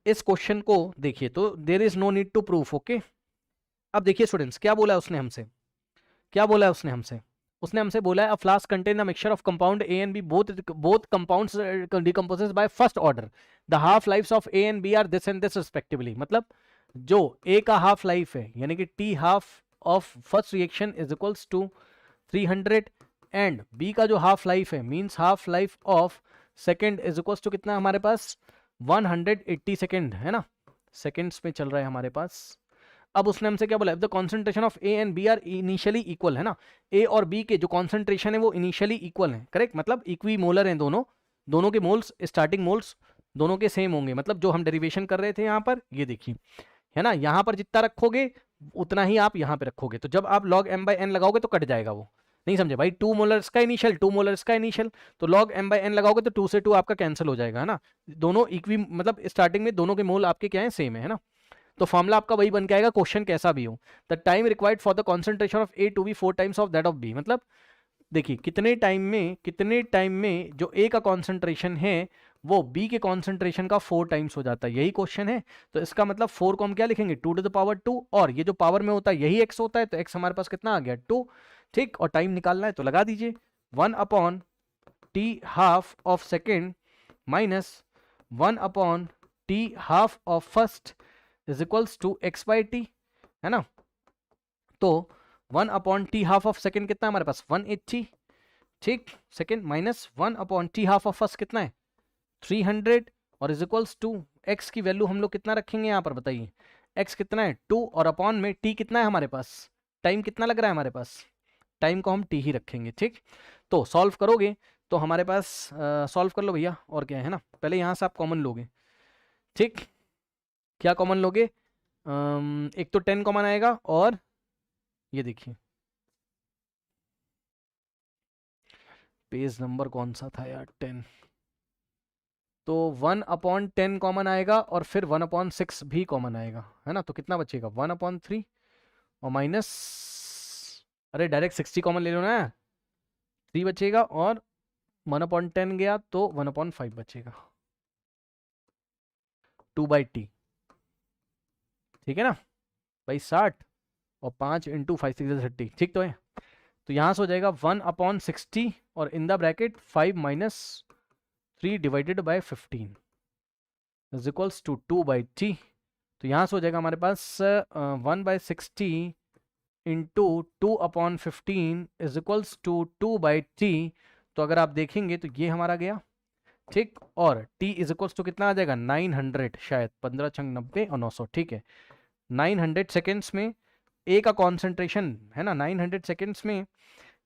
इस क्वेश्चन को देखिए, तो there is no need to proof. Okay, अब देखिए स्टूडेंट्स, क्या बोला है उसने हमसे, क्या बोला है उसने हमसे, उसने हमसे बोला है a flask contain a mixture of compound A and B, both compounds decomposes by first order, the half lifes of A and B are this and this respectively. मतलब जो ए का हाफ लाइफ है यानी कि t half of first reaction is equals to 300 and B का जो half life है means half life of second is equals to कितना हमारे पास 180 सेकंड है ना, सेकंड्स में चल रहा है हमारे पास। अब उसने हमसे क्या बोला, the concentration of A and B are initially equal है ना, ए और बी के जो कॉन्सेंट्रेशन है वो इनिशियली इक्वल है, करेक्ट, मतलब इक्वी मोलर हैं दोनों, दोनों के मोल्स स्टार्टिंग मोल्स दोनों के सेम होंगे। मतलब जो हम डेरिवेशन कर रहे थे यहाँ पर, ये देखिए है ना, यहाँ पर जितना रखोगे उतना ही आप यहाँ पे रखोगे, तो जब आप log m by n लगाओगे तो कट जाएगा वो, नहीं समझे भाई, 2 मोलर्स का इनिशियल 2 मोलर्स का इनिशियल, तो log m by n लगाओगे तो 2 से 2 आपका कैंसिल हो जाएगा है ना, दोनों इक्वी मतलब स्टार्टिंग में दोनों के मोल आपके क्या है सेम है ना, तो फॉर्मूला आपका वही बन के आएगा क्वेश्चन कैसा भी हो। The time required for the concentration of A to B 4 times of that of B, मतलब देखिए कितने टाइम में जो ए का कॉन्सेंट्रेशन है वो बी के कॉन्सेंट्रेशन का 4 टाइम्स हो जाता है, यही क्वेश्चन है। तो इसका मतलब 4 को हम क्या लिखेंगे 2 टू द पावर 2, और ये जो पावर में होता है यही x होता है, तो x हमारे पास कितना आ गया 2, ठीक, और टाइम निकालना है तो लगा दीजिए 1 upon t half of second minus 1 upon t half of first is equals to x by t है ना, तो 1 upon t half of second कितना है हमारे पास 180, ठीक, second minus 1 upon t half of first कितना है 300 और इज इक्वल्स टू एक्स की वैल्यू हम लोग कितना रखेंगे यहाँ पर बताइए, एक्स कितना है 2 और अपॉन में टी कितना है हमारे पास, टाइम कितना लग रहा है हमारे पास, टाइम को हम टी ही रखेंगे, ठीक। तो सॉल्व करोगे तो हमारे पास सॉल्व कर लो भैया, और क्या है ना, पहले यहाँ से आप कॉमन लोगे, ठीक, क्या कॉमन लोगे, एक तो 10 कॉमन आएगा, और ये देखिए पेज नंबर कौन सा था यार 10, तो 1 अपॉन 10 कॉमन आएगा और फिर 1 अपॉन 6 भी कॉमन आएगा है ना, तो कितना बचेगा 1 अपॉन 3 और माइनस, अरे डायरेक्ट 60 कॉमन ले लो ना, 3 बचेगा और 1 अपॉन 10 गया तो 1 अपॉन 5 बचेगा 2 बाई टी, ठीक है ना भाई 60 और 5 इंटू 5 6 30, ठीक तो है। तो यहाँ से हो जाएगा 1 अपॉन 60 और in the bracket 5 minus 3 divided by 15 is equals to 2 by t, तो यहाँ से हो जाएगा हमारे पास 1 by 60 into 2 upon 15 is equals to 2 by t, तो अगर आप देखेंगे तो ये हमारा गया, ठीक, और t इज इक्वल्स टू कितना आ जाएगा 900, शायद 15 छंग 90 और 900, ठीक है, 900 सेकेंड्स में ए का कॉन्सेंट्रेशन है ना, 900 सेकेंड्स में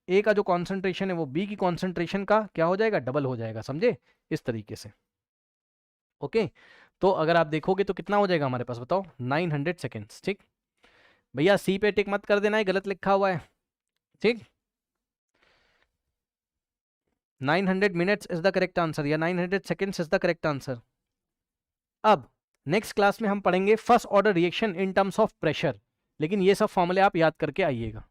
ए का जो कॉन्सेंट्रेशन है वो बी की कॉन्सेंट्रेशन का क्या हो जाएगा डबल हो जाएगा, समझे, इस तरीके से। ओके, तो अगर आप देखोगे तो कितना हो जाएगा हमारे पास बताओ 900 सेकेंड्स, ठीक भैया, सी पे टिक मत कर देना है, गलत लिखा हुआ है, ठीक, 900 minutes is the correct answer या 900 seconds is the correct answer. अब नेक्स्ट क्लास में हम पढ़ेंगे first order reaction in terms of pressure, लेकिन ये सब फॉर्मूले आप याद करके आइएगा।